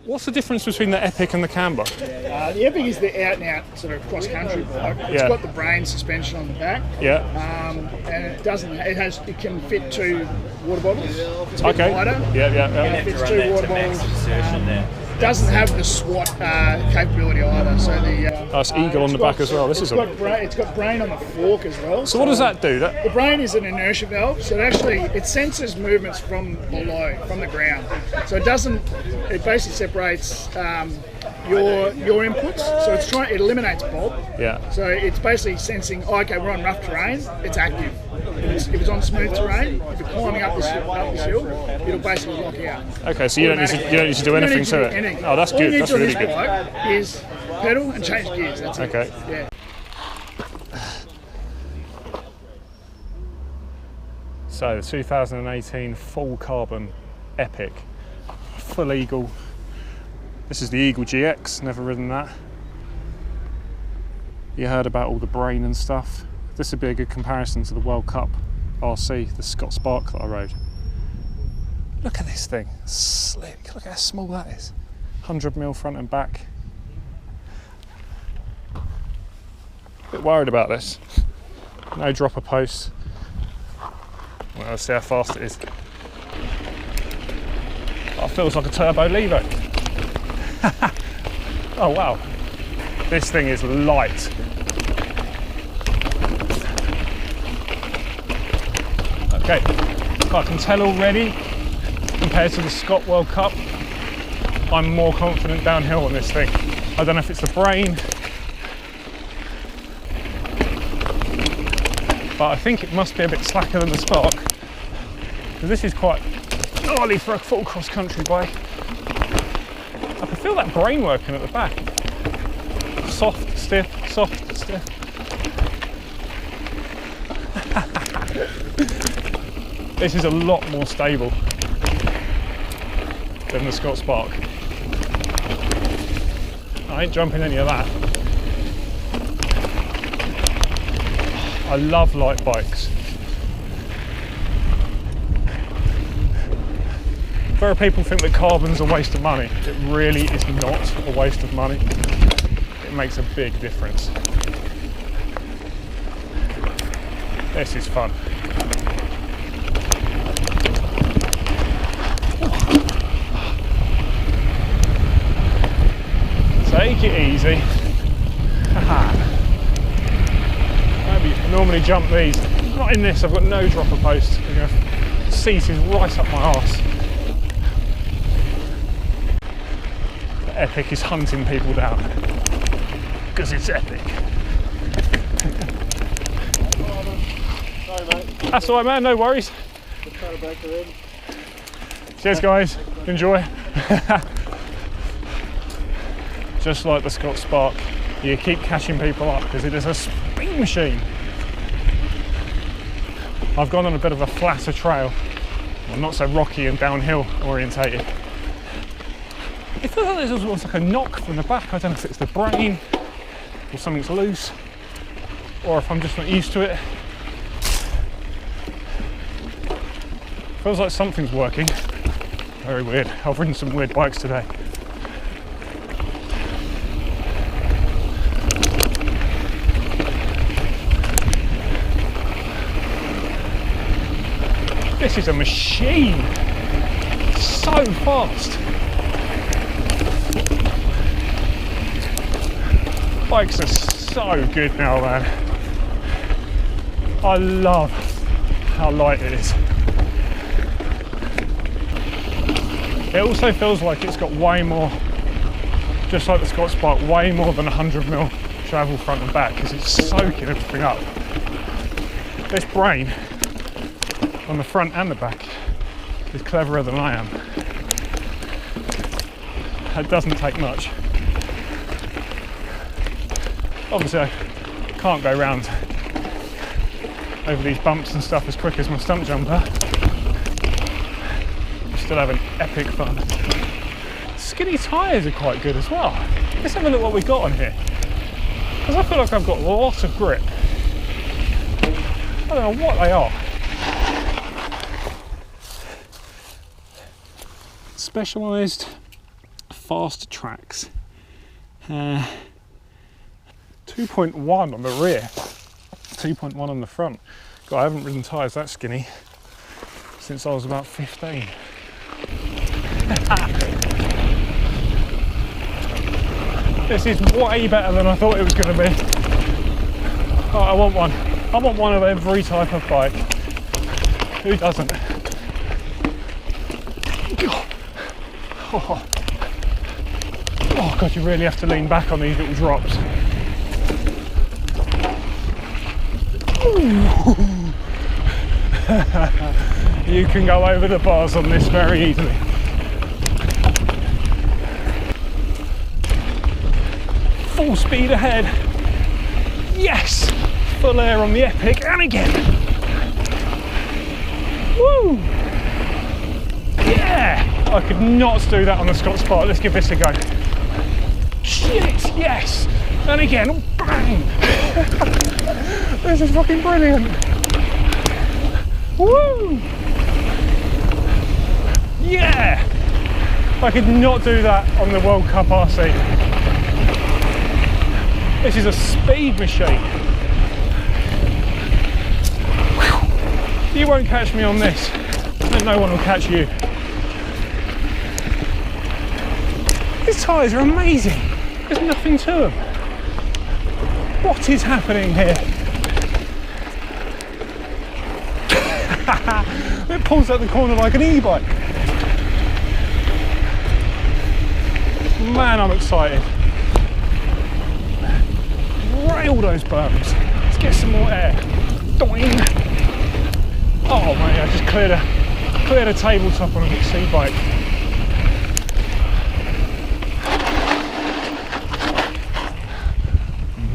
What's the difference between the Epic and the Camber? The Epic is the out-and-out sort of cross-country bike. It's got the Brain suspension on the back. Yeah. And it can fit 2 water bottles. It's a bit Okay. wider. Yeah. It fits 2 water bottles. Doesn't have the SWAT capability either. So That's Eagle on the back as well. It's got Brain on the fork as well. So what does that do? The Brain is an inertia valve, so it senses movements from below, from the ground. So it basically separates your inputs. So it eliminates bob. Yeah. So it's basically sensing, okay, we're on rough terrain, it's active. If it's on smooth terrain, if you're climbing up this hill, it'll basically lock you out. Okay, so you don't need to do anything to it. Anything. Oh, that's good. That's really good. All you need to do on this bike is pedal and change gears. That's it. Okay. Yeah. So the 2018 full carbon Epic, full Eagle. This is the Eagle GX. Never ridden that. You heard about all the Brain and stuff. This would be a good comparison to the World Cup RC, the Scott Spark that I rode. Look at this thing, slick. Look how small that is. 100mm front and back. Bit worried about this. No dropper posts. Well, let's see how fast it is. Oh, it feels like a turbo Levo. Oh wow, this thing is light. Okay, I can tell already, compared to the Scott World Cup, I'm more confident downhill on this thing. I don't know if it's the Brain, but I think it must be a bit slacker than the Spark, because this is quite gnarly for a full cross-country bike. I can feel that Brain working at the back. Soft, stiff, soft, stiff. This is a lot more stable than the Scott Spark. I ain't jumping any of that. I love light bikes. Very people think that carbon's a waste of money. It really is not a waste of money. It makes a big difference. This is fun. Take it easy. Maybe normally jump these. Not in this, I've got no dropper post. The seat is right up my arse. The Epic is hunting people down. Because it's epic. Sorry, mate. That's alright, man, no worries. Cheers, guys. Enjoy. Just like the Scott Spark, you keep catching people up because it is a speed machine. I've gone on a bit of a flatter trail, well, not so rocky and downhill orientated. It feels like there's almost like a knock from the back. I don't know if it's the Brain or something's loose, or if I'm just not used to it. Feels like something's working. Very weird. I've ridden some weird bikes today. This is a machine. So fast. Bikes are so good now, man. I love how light it is. It also feels like it's got way more, just like the Scott Spark, way more than 100mm travel front and back because it's soaking everything up. This Brain on the front and the back is cleverer than I am. It doesn't take much. Obviously I can't go round over these bumps and stuff as quick as my stunt jumper. Still having epic fun. Skinny tyres are quite good as well. Let's have a look what we've got on here. Because I feel like I've got a lot of grip. I don't know what they are. Specialised Fast Tracks. 2.1 on the rear, 2.1 on the front. God, I haven't ridden tyres that skinny since I was about 15. This is way better than I thought it was going to be. Oh, I want one. I want one of every type of bike. Who doesn't? Oh. Oh God, you really have to lean back on these little drops. You can go over the bars on this very easily. Full speed ahead. Yes! Full air on the Epic, and again. Woo! Yeah! I could not do that on the Scott Spark. Let's give this a go. Shit! Yes! And again. Bang! This is fucking brilliant. Woo! Yeah! I could not do that on the World Cup RC. This is a speed machine. You won't catch me on this, and no one will catch you. These tyres are amazing. There's nothing to them. What is happening here? It pulls out the corner like an e-bike. Man, I'm excited. Rail those berms. Let's get some more air. Doing. Oh mate, I just cleared a tabletop on a big C-bike.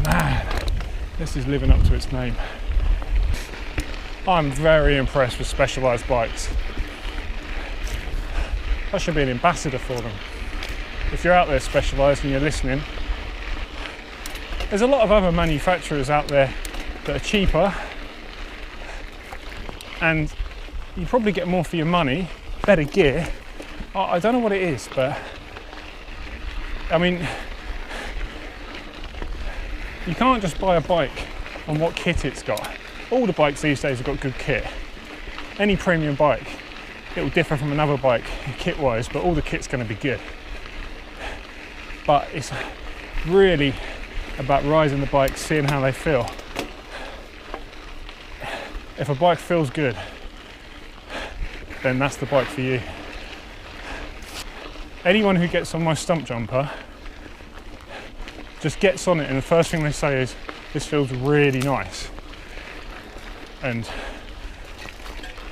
Man, this is living up to its name. I'm very impressed with Specialized bikes. I should be an ambassador for them. If you're out there, Specialized, and you're listening, there's a lot of other manufacturers out there that are cheaper, and you probably get more for your money, better gear. I don't know what it is, but I mean, you can't just buy a bike on what kit it's got. All the bikes these days have got good kit. Any premium bike, it will differ from another bike kit-wise, but all the kit's going to be good. But it's really about riding the bike, seeing how they feel. If a bike feels good, then that's the bike for you. Anyone who gets on my stump jumper just gets on it and the first thing they say is, this feels really nice. And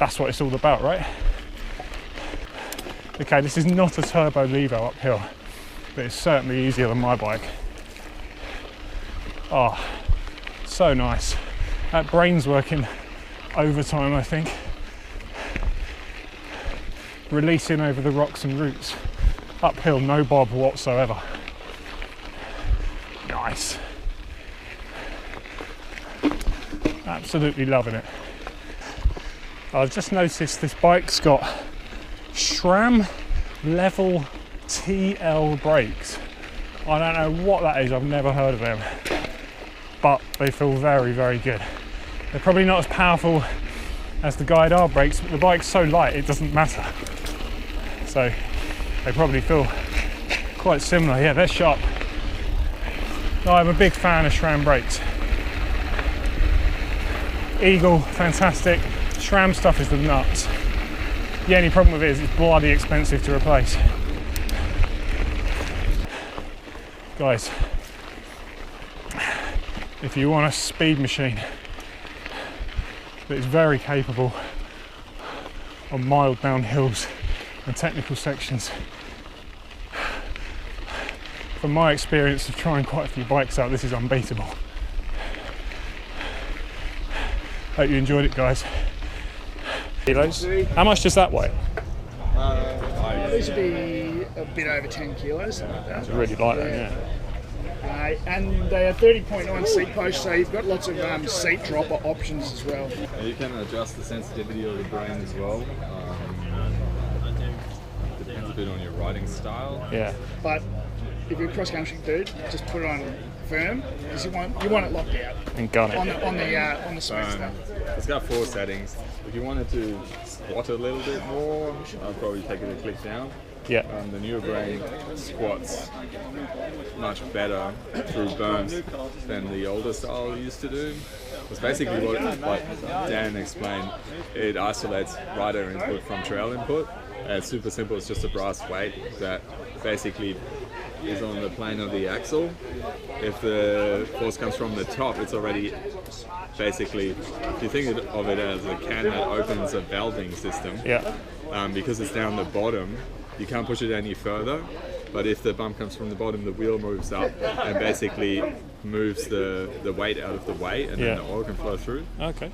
that's what it's all about, right? Okay, this is not a turbo levo uphill, but it's certainly easier than my bike. Oh, so nice. That brain's working overtime, I think. Releasing over the rocks and roots. Uphill, no bob whatsoever. Nice. Absolutely loving it. I've just noticed this bike's got SRAM level TL brakes. I don't know what that is, I've never heard of them. But they feel very, very good. They're probably not as powerful as the Guide R brakes, but the bike's so light it doesn't matter. So they probably feel quite similar. Yeah, they're sharp. I'm a big fan of SRAM brakes. Eagle, fantastic. SRAM stuff is the nuts. The only problem with it is it's bloody expensive to replace. Guys, if you want a speed machine that is very capable on mild down hills and technical sections, from my experience of trying quite a few bikes out, this is unbeatable. Hope you enjoyed it, guys. Kilos. How much does that weigh? These would be a bit over 10 kilos, something like that. It's really light, yeah. And they are 30.9 seat posts, so you've got lots of seat dropper options as well. You can adjust the sensitivity of the brain as well. Depends a bit on your riding style. Yeah. But if you're a cross country dude, just put it on firm because you want it locked out And gun on it. the smooth stuff. It's got 4 settings. If you wanted to squat a little bit more, I'd probably take it a click down. Yeah. The newer brain squats much better through berms than the older style used to do. It's basically what, like Dan explained, it isolates rider input from trail input. It's super simple. It's just a brass weight that basically is on the plane of the axle. If the force comes from the top, it's already basically, if you think of it as a can that opens a valving system, Yeah. because it's down the bottom, you can't push it any further. But if the bump comes from the bottom, the wheel moves up and basically moves the weight out of the way, and Yeah. then the oil can flow through. Okay.